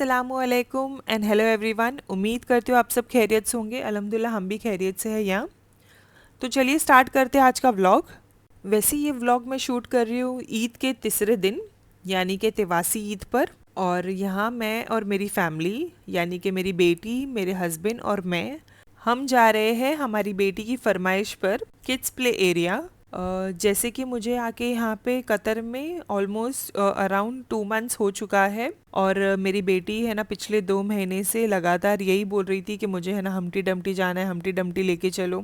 अस्सलामुअलैकुम and hello everyone. उम्मीद करती हूँ आप सब खैरियत से होंगे। अल्हम्दुलिल्लाह हम भी खैरियत से हैं यहाँ। तो चलिए स्टार्ट करते हैं आज का व्लॉग। वैसे ये व्लॉग मैं शूट कर रही हूँ ईद के तीसरे दिन, यानी कि तिवासी ईद पर। और यहाँ मैं और मेरी फैमिली, यानी कि मेरी बेटी, मेरे हस्बैंड और मैं, हम जा रहे हैं हमारी बेटी की फरमाइश पर किड्स प्ले एरिया। जैसे कि मुझे आके यहाँ पे कतर में ऑलमोस्ट अराउंड 2 मंथ्स हो चुका है। और मेरी बेटी है ना पिछले 2 महीने से लगातार यही बोल रही थी कि मुझे है ना हम्टी डम्टी जाना है, हम्टी डम्टी लेके चलो।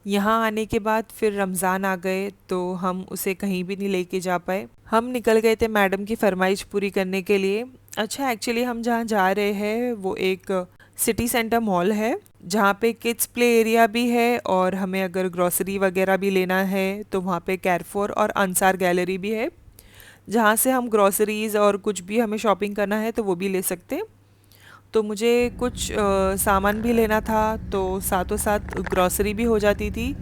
यहाँ आने के बाद फिर रमज़ान आ गए तो हम उसे कहीं भी नहीं लेके जा पाए। हम निकल गए थे मैडम की फरमाइश पूरी करने के लिए। अच्छा, एक्चुअली हम जहाँ जा रहे हैं वो एक सिटी सेंटर मॉल है जहाँ पे किड्स प्ले एरिया भी है, और हमें अगर ग्रॉसरी वगैरह भी लेना है तो वहाँ पे कैरफोर और अंसार गैलरी भी है जहाँ से हम ग्रॉसरीज़ और कुछ भी हमें शॉपिंग करना है तो वो भी ले सकते हैं। तो मुझे कुछ सामान भी लेना था, तो साथों साथ ग्रॉसरी भी हो जाती थी,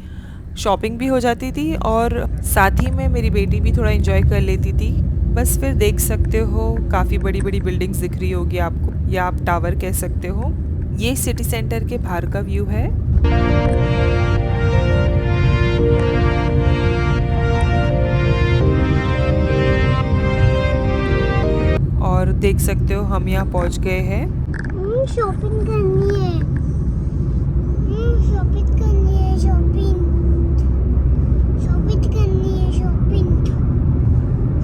शॉपिंग भी हो जाती थी, और साथ ही में मेरी बेटी भी थोड़ा एंजॉय कर लेती थी। बस फिर देख सकते हो काफ़ी बड़ी बड़ी बिल्डिंग्स दिख रही होगी आपको, या आप टावर कह सकते हो। ये सिटी सेंटर के बाहर का व्यू है। और देख सकते हो हम यहाँ पहुँच गए हैं। शॉपिंग करनी है। शॉपिंग करनी है। शॉपिंग शॉपिंग करनी है। शॉपिंग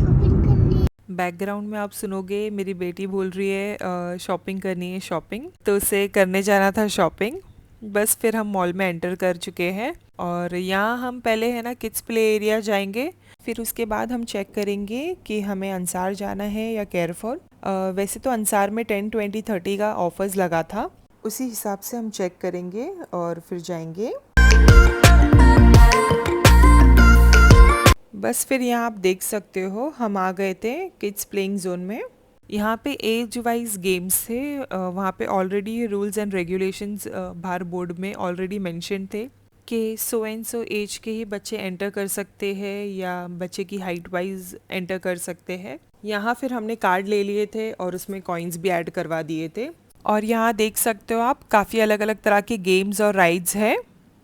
शॉपिंग करनी है। बैकग्राउंड में आप सुनोगे मेरी बेटी बोल रही है शॉपिंग करनी है शॉपिंग, तो उसे करने जाना था शॉपिंग। बस फिर हम मॉल में एंटर कर चुके हैं, और यहाँ हम पहले है ना किड्स प्ले एरिया जाएंगे, फिर उसके बाद हम चेक करेंगे कि हमें अंसार जाना है या केयरफॉर। वैसे तो अंसार में 10, 20, 30 का ऑफर्स लगा था, उसी हिसाब से हम चेक करेंगे और फिर जाएंगे। बस फिर यहाँ आप देख सकते हो हम आ गए थे किड्स प्लेइंग जोन में। यहाँ पे एज वाइज गेम्स थे। वहाँ पे ऑलरेडी रूल्स एंड रेगुलेशंस बाहर बोर्ड में ऑलरेडी मेंशन थे कि सो एंड सो एज के ही बच्चे एंटर कर सकते हैं, या बच्चे की हाइट वाइज एंटर कर सकते हैं। यहाँ फिर हमने कार्ड ले लिए थे और उसमें कॉइन्स भी ऐड करवा दिए थे। और यहाँ देख सकते हो आप काफ़ी अलग अलग तरह के गेम्स और राइड्स है,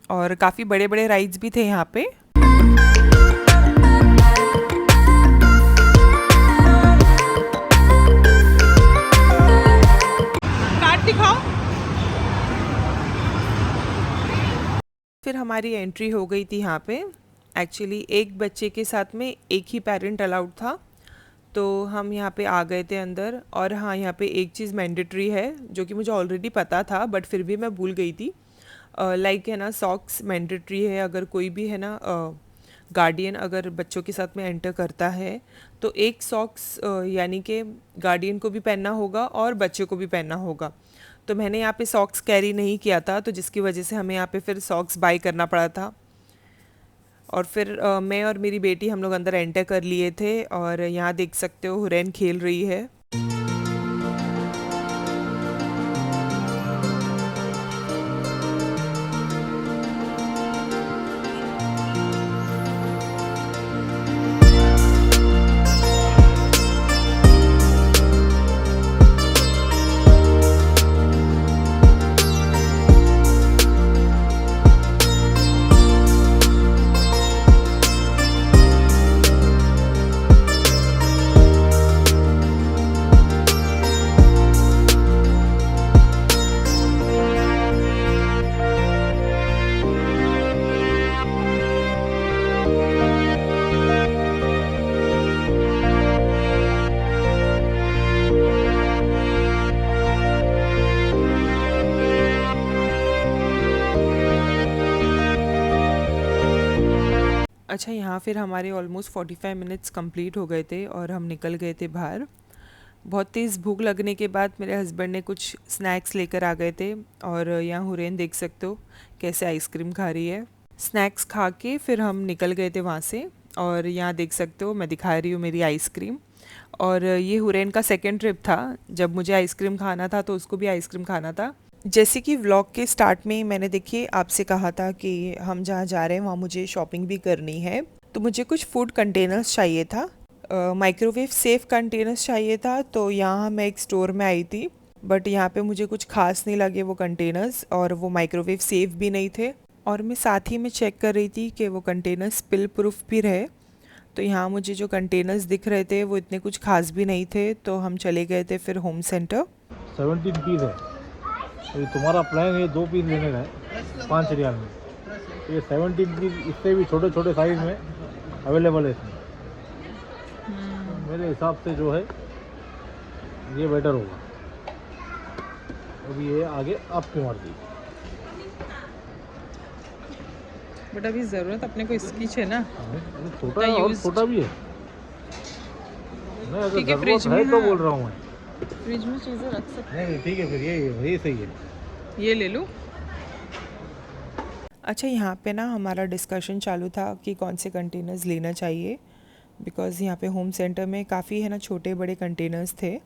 और काफ़ी बड़े बड़े राइड्स भी थे यहाँ पे। कार्ड दिखाओ। फिर हमारी एंट्री हो गई थी यहाँ पे। एक्चुअली एक बच्चे के साथ में एक ही पेरेंट अलाउड था, तो हम यहाँ पे आ गए थे अंदर। और हाँ, यहाँ पे एक चीज़ मैंडेटरी है जो कि मुझे ऑलरेडी पता था बट फिर भी मैं भूल गई थी। लाइक है ना, सॉक्स मैंडेटरी है। अगर कोई भी है ना गार्डियन अगर बच्चों के साथ में एंटर करता है तो एक सॉक्स यानी कि गार्डियन को भी पहनना होगा और बच्चे को भी पहनना होगा। तो मैंने यहाँ पे सॉक्स कैरी नहीं किया था, तो जिसकी वजह से हमें यहाँ पे फिर सॉक्स बाय करना पड़ा था। और फिर मैं और मेरी बेटी हम लोग अंदर एंटर कर लिए थे, और यहाँ देख सकते हो हुरैन खेल रही है। अच्छा, यहाँ फिर हमारे ऑलमोस्ट 45 मिनट्स कंप्लीट हो गए थे और हम निकल गए थे बाहर। बहुत तेज़ भूख लगने के बाद मेरे हस्बैंड ने कुछ स्नैक्स लेकर आ गए थे, और यहाँ हुरैन देख सकते हो कैसे आइसक्रीम खा रही है। स्नैक्स खा के फिर हम निकल गए थे वहाँ से, और यहाँ देख सकते हो मैं दिखा रही हूँ मेरी आइसक्रीम। और ये हुरैन का सेकेंड ट्रिप था, जब मुझे आइसक्रीम खाना था तो उसको भी आइसक्रीम खाना था। जैसे कि व्लॉग के स्टार्ट में मैंने देखिए आपसे कहा था कि हम जहाँ जा रहे हैं वहाँ मुझे शॉपिंग भी करनी है, तो मुझे कुछ फूड कंटेनर्स चाहिए था, माइक्रोवेव सेफ कंटेनर्स चाहिए था। तो यहाँ मैं एक स्टोर में आई थी बट यहाँ पे मुझे कुछ खास नहीं लगे वो कंटेनर्स, और वो माइक्रोवेव सेफ भी नहीं थे। और मैं साथ ही में चेक कर रही थी कि वो कंटेनर्स स्पिल प्रूफ भी रहे। तो यहाँ मुझे जो कंटेनर्स दिख रहे थे वो इतने कुछ खास भी नहीं थे, तो हम चले गए थे फिर होम सेंटर। 17 पीस है, तो ये तुम्हारा प्लान है 2 पीस लेने का है 5 रियाल में। ये 17 पीस इससे भी छोटे छोटे साइज में अवेलेबल है इसमें। मेरे हिसाब से जो है ये बेटर होगा। अभी ये आगे आपकी मर्जी। बट अभी ज़रूरत अपने को इसकी है ना। छोटा है और छोटा भी है। मैं अगर ठीक है, ज़रूरत फ्रिज है में, तो हाँ। बोल रहा हूँ मैं। फ्रिज में चीज़ें रख सकते। नहीं ठीक है, फिर ये सही है। ये ले लूँ। अच्छा, यहाँ पे ना हमारा डिस्कशन चालू था कि कौन से कंटेनर्स लेना चाहिए, बिकॉज़ यहाँ पे होम सेंटर में काफ़ी है ना छोटे बड़े कंटेनर्स थे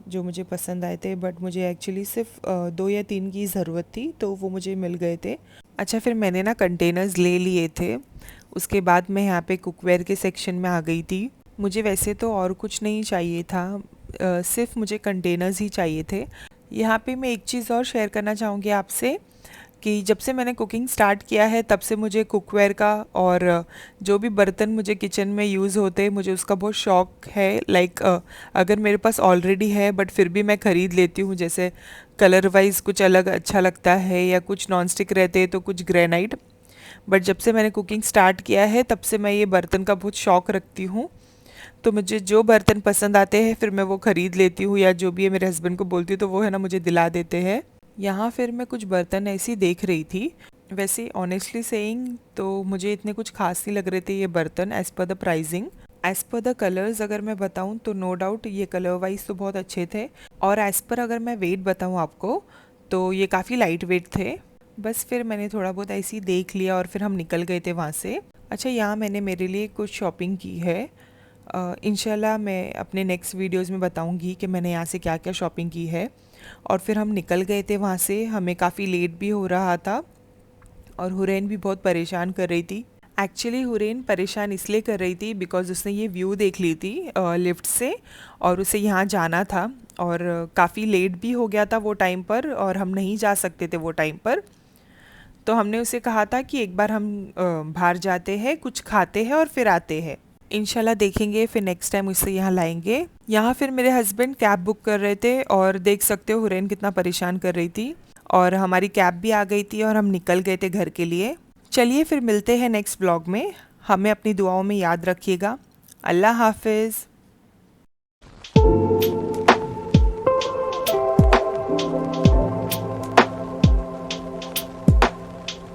जो मुझे पसंद आए थे। बट मुझे एक्चुअली सिर्फ 2 या 3 की ज़रूरत थी, तो वो मुझे मिल गए थे। अच्छा, फिर मैंने ना कंटेनर्स ले लिए थे। उसके बाद मैं यहाँ पे कुकवेयर के सेक्शन में आ गई थी। मुझे वैसे तो और कुछ नहीं चाहिए था, सिर्फ मुझे कंटेनर्स ही चाहिए थे। यहाँ पे मैं एक चीज़ और शेयर करना चाहूँगी आपसे कि जब से मैंने कुकिंग स्टार्ट किया है तब से मुझे कुकवेयर का और जो भी बर्तन मुझे किचन में यूज़ होते हैं मुझे उसका बहुत शौक़ है। लाइक अगर मेरे पास ऑलरेडी है बट फिर भी मैं ख़रीद लेती हूँ, जैसे कलर वाइज कुछ अलग अच्छा लगता है या कुछ नॉन स्टिक रहते हैं तो कुछ ग्रेनाइट। बट जब से मैंने कुकिंग स्टार्ट किया है तब से मैं ये बर्तन का बहुत शौक़ रखती हूँ। तो मुझे जो बर्तन पसंद आते हैं फिर मैं वो ख़रीद लेती हूँ, या जो भी है मेरे हस्बैंड को बोलती हूँ तो वो है ना मुझे दिला देते हैं। यहाँ फिर मैं कुछ बर्तन ऐसी देख रही थी। वैसे ऑनेस्टली सेइंग तो मुझे इतने कुछ खास नहीं लग रहे थे ये बर्तन as per the pricing. As per the colours अगर मैं बताऊँ तो नो डाउट ये कलर वाइज तो बहुत अच्छे थे, और एज़ पर अगर मैं वेट बताऊँ आपको तो ये काफ़ी लाइट वेट थे। बस फिर मैंने थोड़ा बहुत ऐसे ही देख लिया और फिर हम निकल गए थे वहाँ से। अच्छा, यहाँ मैंने मेरे लिए कुछ शॉपिंग की है। इंशाल्लाह मैं अपने नेक्स्ट वीडियोज़ में बताऊँगी कि मैंने यहाँ से क्या क्या शॉपिंग की है। और फिर हम निकल गए थे वहाँ से, हमें काफ़ी लेट भी हो रहा था और हुरैन भी बहुत परेशान कर रही थी। एक्चुअली हुरैन परेशान इसलिए कर रही थी बिकॉज़ उसने ये व्यू देख ली थी लिफ्ट से, और उसे यहाँ जाना था और काफ़ी लेट भी हो गया था वो टाइम पर, और हम नहीं जा सकते थे वो टाइम पर। तो हमने उसे कहा था कि एक बार हम बाहर जाते हैं, कुछ खाते हैं और फिर आते हैं। इंशाल्लाह देखेंगे फिर नेक्स्ट टाइम उसे यहाँ लाएंगे। यहाँ फिर मेरे हस्बैंड कैब बुक कर रहे थे और देख सकते हो हुरैन कितना परेशान कर रही थी, और हमारी कैब भी आ गई थी और हम निकल गए थे घर के लिए। चलिए फिर मिलते हैं नेक्स्ट ब्लॉग में। हमें अपनी दुआओं में याद रखिएगा। अल्लाह हाफिज़।